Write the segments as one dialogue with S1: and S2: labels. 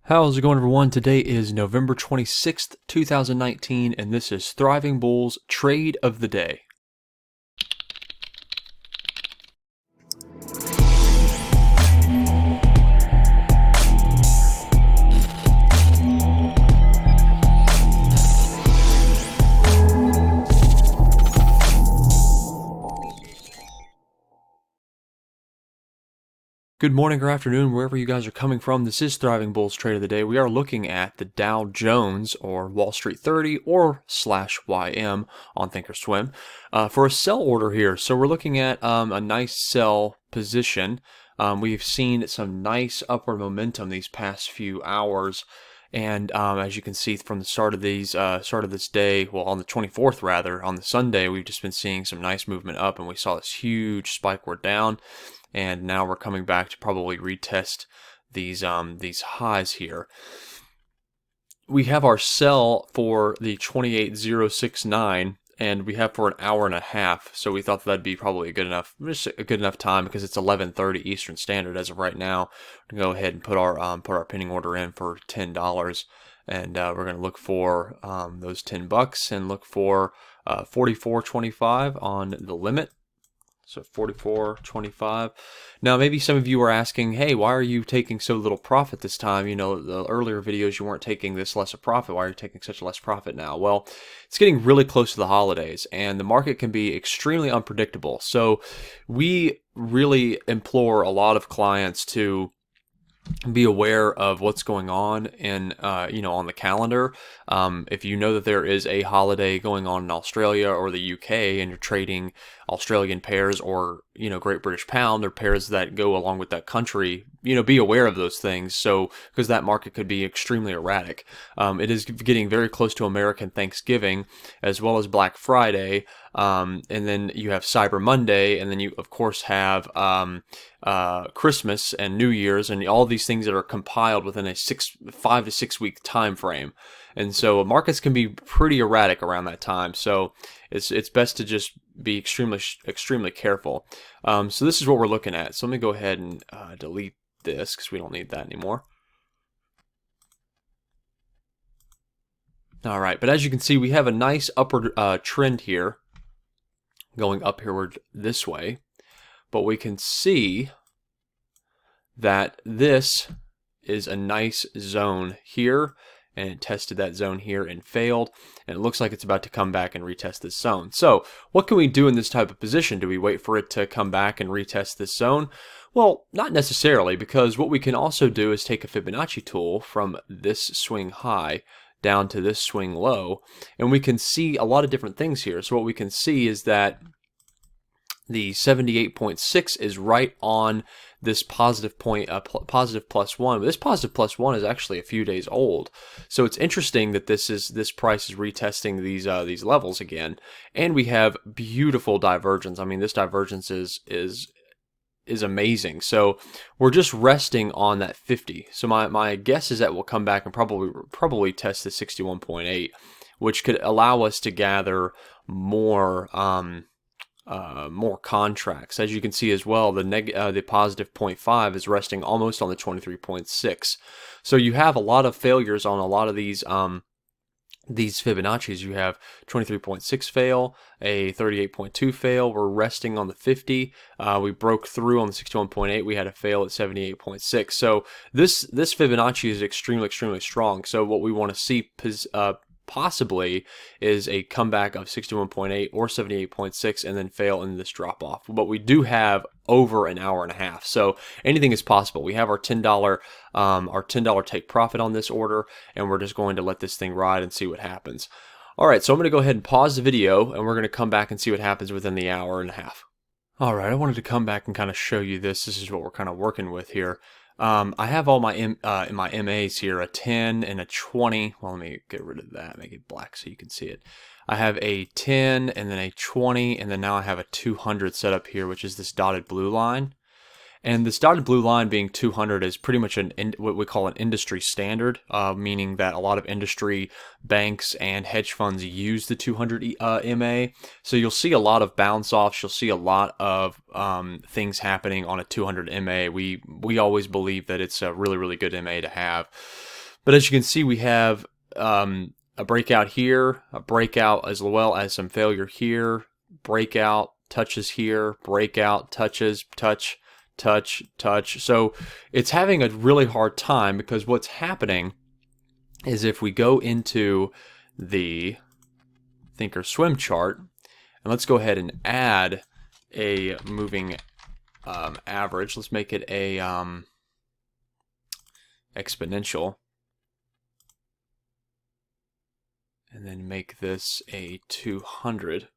S1: How's it going, everyone? Today is November 26th, 2019, and this is Thriving Bulls Trade of the Day. Good morning or afternoon, wherever you guys are coming from. This is Thriving Bulls Trade of the Day. We are looking at the Dow Jones, or Wall Street 30, or /YM on Thinkorswim for a sell order here. So we're looking at a nice sell position. We've seen some nice upward momentum these past few hours. And as you can see from the start of this day, well, on the 24th rather, on the Sunday, we've just been seeing some nice movement up, and we saw this huge spike word down. And now we're coming back to probably retest these highs here. We have our sell for the 28069, and we have for an hour and a half. So we thought that'd be probably just a good enough time because it's 11:30 Eastern Standard as of right now. We're gonna go ahead and put our pinning order in for $10, and we're gonna look for those $10 and look for 44.25 on the limit. So 44.25. Now, maybe some of you are asking, hey, why are you taking so little profit this time? You know, the earlier videos you weren't taking this less a profit. Why are you taking such a less profit now? Well, it's getting really close to the holidays, and the market can be extremely unpredictable. So we really implore a lot of clients to be aware of what's going on in, on the calendar. If you know that there is a holiday going on in Australia or the UK, and you're trading Australian pairs or, Great British Pound or pairs that go along with that country, be aware of those things. So, because that market could be extremely erratic. It is getting very close to American Thanksgiving as well as Black Friday. And then you have Cyber Monday, and then you of course have Christmas and New Year's, and all these things that are compiled within a 5 to 6 week time frame. And so markets can be pretty erratic around that time. So it's best to just be extremely careful. So this is what we're looking at. So let me go ahead and delete this because we don't need that anymore. All right, but as you can see, we have a nice upward trend here going upward this way, but we can see that this is a nice zone here, and it tested that zone here and failed, and it looks like it's about to come back and retest this zone. So what can we do in this type of position? Do we wait for it to come back and retest this zone? Well, not necessarily, because what we can also do is take a Fibonacci tool from this swing high down to this swing low, and we can see a lot of different things here. So what we can see is that the 78.6 is right on this positive point, positive +1. But this positive +1 is actually a few days old. So it's interesting that this price is retesting these levels again, and we have beautiful divergence. I mean, this divergence is amazing. So we're just resting on that 50. So my guess is that we'll come back and probably test the 61.8, which could allow us to gather more contracts. As you can see as well, the positive 0.5 is resting almost on the 23.6. So you have a lot of failures on a lot of these Fibonacci's. You have 23.6 fail, a 38.2 fail. We're resting on the 50. We broke through on the 61.8. We had a fail at 78.6. So this Fibonacci is extremely strong. So what we want to see possibly is a comeback of 61.8 or 78.6 and then fail in this drop off. But we do have over an hour and a half, so anything is possible. We have our $10 take profit on this order, and we're just going to let this thing ride and see what happens. All right, so I'm going to go ahead and pause the video, and we're going to come back and see what happens within the hour and a half. All right, I wanted to come back and kind of show you this. This is what we're kind of working with here. I have all my my MAs here, a 10 and a 20. Well, let me get rid of that, make it black so you can see it. I have a 10 and then a 20, and then now I have a 200 set up here, which is this dotted blue line. And this dotted blue line being 200 is pretty much what we call an industry standard, meaning that a lot of industry banks and hedge funds use the 200 MA. So you'll see a lot of bounce offs. You'll see a lot of things happening on a 200 MA. We always believe that it's a really good MA to have. But as you can see, we have a breakout here, a breakout as well as some failure here, breakout, touches here, breakout, touches, touch, touch, touch. So it's having a really hard time, because what's happening is if we go into the Thinkorswim chart, and let's go ahead and add a moving average. Let's make it a exponential, and then make this a 200.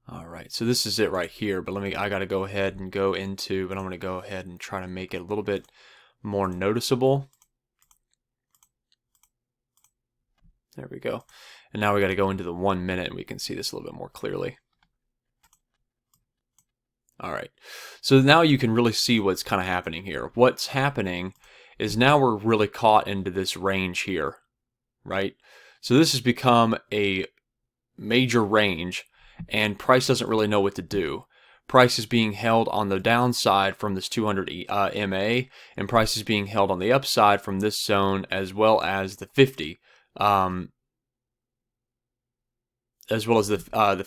S1: All right, so this is it right here, but I got to go ahead and go into, but I'm going to go ahead and try to make it a little bit more noticeable. There we go. And now we got to go into the 1 minute, and we can see this a little bit more clearly. All right, so now you can really see what's kind of happening here. What's happening is now we're really caught into this range here, right? So this has become a major range, and price doesn't really know what to do. Price is being held on the downside from this 200 MA, and price is being held on the upside from this zone as well as the 50. As well as the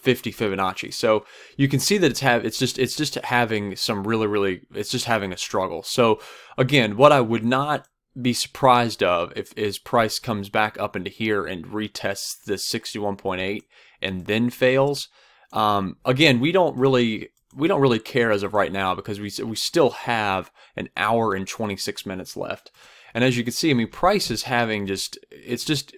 S1: 50 Fibonacci. So you can see that it's just having some it's just having a struggle. So again, what I would not be surprised of is price comes back up into here and retests this 61.8 and then fails. Again, we don't really care as of right now, because we still have an hour and 26 minutes left. And as you can see, I mean, price is having it's just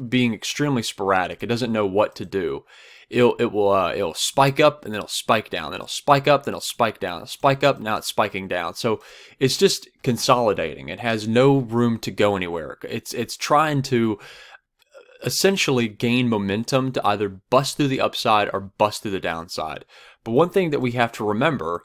S1: being extremely sporadic. It doesn't know what to do. It'll spike up, and then it'll spike down. Then it'll spike up, then it'll spike down. It'll spike up, now it's spiking down. So it's just consolidating. It has no room to go anywhere. It's trying to essentially gain momentum to either bust through the upside or bust through the downside. But one thing that we have to remember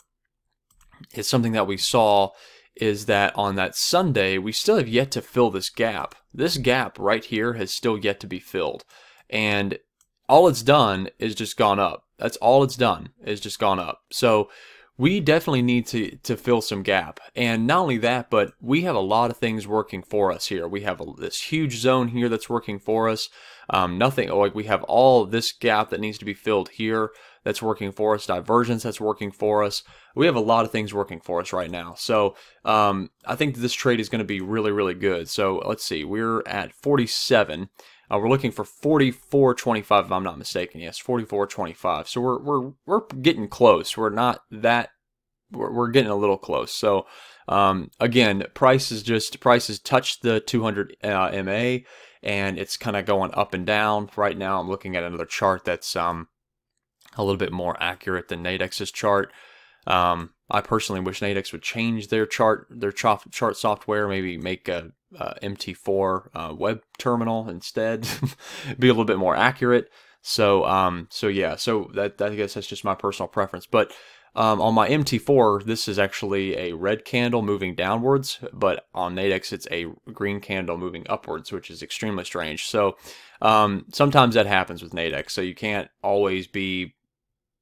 S1: is something that we saw, is that on that Sunday, we still have yet to fill this gap. This gap right here has still yet to be filled. And all it's done is just gone up. That's all it's done, is just gone up. So we definitely need to fill some gap. And not only that, but we have a lot of things working for us here. We have this huge zone here that's working for us. We have all this gap that needs to be filled here that's working for us, divergence that's working for us. We have a lot of things working for us right now. So I think this trade is going to be really, really good. So let's see, we're at 47. We're looking for 44.25 if I'm not mistaken. Yes, 44.25. So we're getting close. We're not that. We're getting a little close. So again, price has touched the 200 MA, and it's kind of going up and down right now. I'm looking at another chart that's a little bit more accurate than NADEX's chart. I personally wish NADEX would change their chart software, maybe make a MT4 web terminal instead, be a little bit more accurate. So yeah, so that I guess that's just my personal preference. But on my MT4, this is actually a red candle moving downwards, but on NADEX it's a green candle moving upwards, which is extremely strange. So sometimes that happens with NADEX. So you can't always be,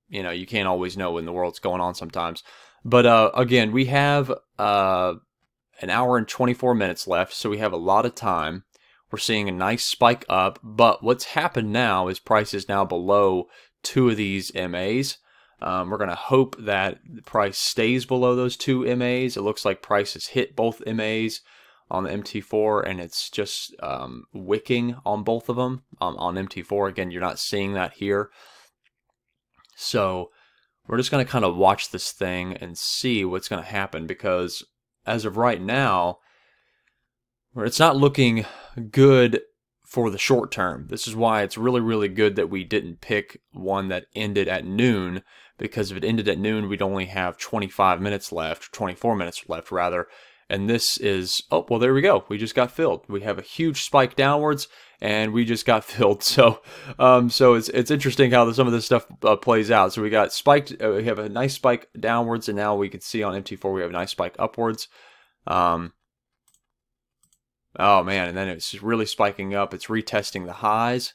S1: you can't always know when the world's going on sometimes. But again, we have an hour and 24 minutes left, so we have a lot of time. We're seeing a nice spike up, but what's happened now is price is now below two of these MAs. We're going to hope that the price stays below those two MAs. It looks like price has hit both MAs on the MT4, and it's just wicking on both of them. On MT4, again, you're not seeing that here. So we're just going to kind of watch this thing and see what's going to happen, because as of right now, it's not looking good for the short term. This is why it's really, really good that we didn't pick one that ended at noon, because if it ended at noon, we'd only have 25 minutes left, 24 minutes left rather. And this is, oh, well, there we go. We just got filled. We have a huge spike downwards, and we just got filled. So, so it's interesting how some of this stuff plays out. So we got spiked. We have a nice spike downwards, and now we can see on MT4 we have a nice spike upwards. Oh man, and then it's just really spiking up. It's retesting the highs.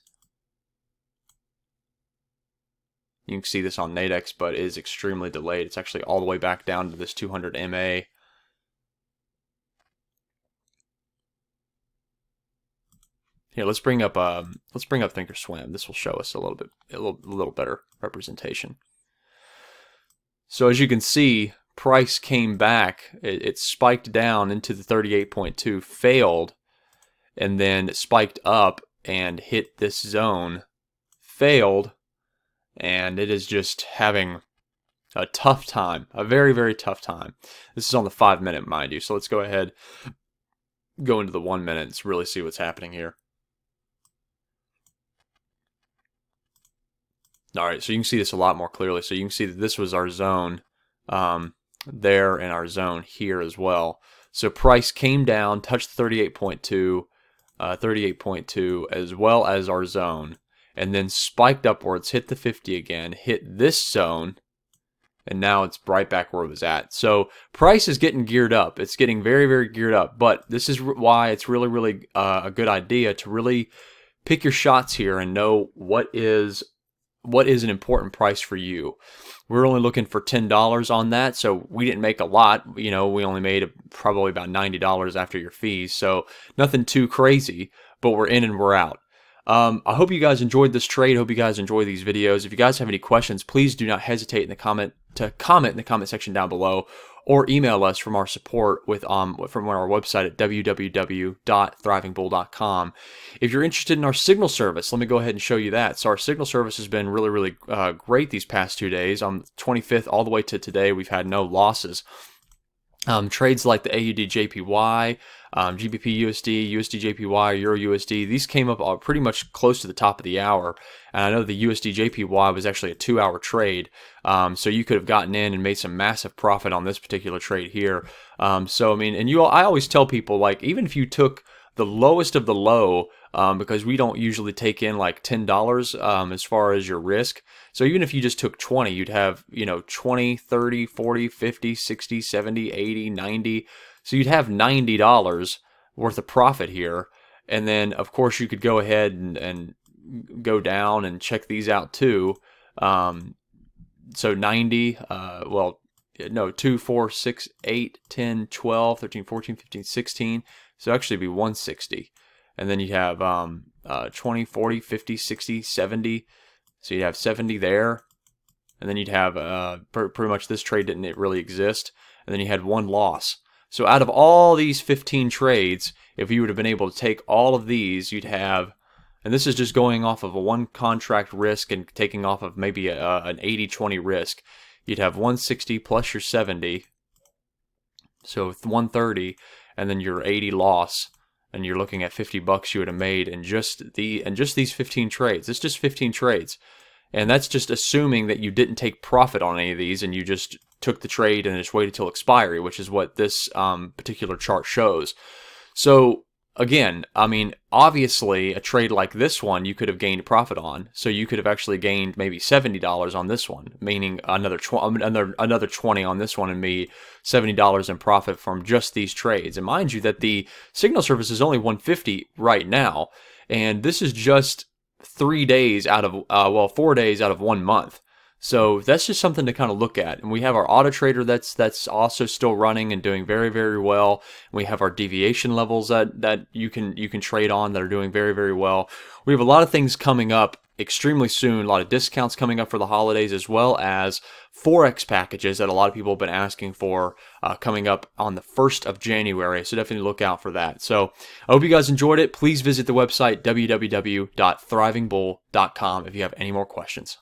S1: You can see this on NADEX, but it is extremely delayed. It's actually all the way back down to this 200 MA. Here, let's bring up Thinkorswim. This will show us a little better representation. So as you can see, price came back. It spiked down into the 38.2, failed, and then it spiked up and hit this zone, failed, and it is just having a tough time, a very, very tough time. This is on the 5-minute, mind you. So let's go ahead, go into the 1 minute and really see what's happening here. All right, so you can see this a lot more clearly. So you can see that this was our zone there and our zone here as well. So price came down, touched 38.2, as well as our zone, and then spiked upwards, hit the 50 again, hit this zone, and now it's right back where it was at. So price is getting geared up. It's getting very, very geared up. But this is why it's really, really a good idea to really pick your shots here and know what is an important price for you. We're only looking for $10 on that, so we didn't make a lot. You know, we only made probably about $90 after your fees, so nothing too crazy, but we're in and we're out. I hope you guys enjoyed this trade. I hope you guys enjoy these videos. If you guys have any questions, please do not hesitate in the comment section down below, or email us from our support from our website at www.thrivingbull.com. If you're interested in our signal service, let me go ahead and show you that. So our signal service has been really, really great these past 2 days. On the 25th all the way to today, we've had no losses. Trades like the AUD JPY, GBP USD, USD JPY, Euro USD, these came up pretty much close to the top of the hour. And I know the USD JPY was actually a 2-hour trade. So you could have gotten in and made some massive profit on this particular trade here. So, I mean, and I always tell people, like, even if you took the lowest of the low, because we don't usually take in like $10 as far as your risk. So even if you just took 20, you'd have, you know, 20, 30, 40, 50, 60, 70, 80, 90. So you'd have $90 worth of profit here. And then, of course, you could go ahead and go down and check these out too. So 90, well, no, 2, 4, 6, 8, 10, 12, 13, 14, 15, 16. So actually it'd be 160. And then you have 20, 40, 50, 60, 70. So you'd have 70 there. And then you'd have pretty much this trade didn't really exist. And then you had one loss. So out of all these 15 trades, if you would have been able to take all of these, you'd have, and this is just going off of a 1 contract risk and taking off of maybe an 80-20 risk, you'd have 160 plus your 70. So 130, and then your 80 loss. And you're looking at $50 you would have made in just these 15 trades. It's just 15 trades, and that's just assuming that you didn't take profit on any of these and you just took the trade and just waited till expiry, which is what this particular chart shows. So again, I mean, obviously a trade like this one you could have gained profit on. So you could have actually gained maybe $70 on this one, meaning another 20 on this one, and made $70 in profit from just these trades. And mind you that the signal service is only 150 right now, and this is just 4 days out of 1 month. So that's just something to kind of look at. And we have our auto trader that's also still running and doing very, very well. We have our deviation levels that you can trade on that are doing very, very well. We have a lot of things coming up extremely soon, a lot of discounts coming up for the holidays, as well as forex packages that a lot of people have been asking for coming up on the 1st of January. So definitely look out for that. So I hope you guys enjoyed it. Please visit the website www.thrivingbull.com if you have any more questions.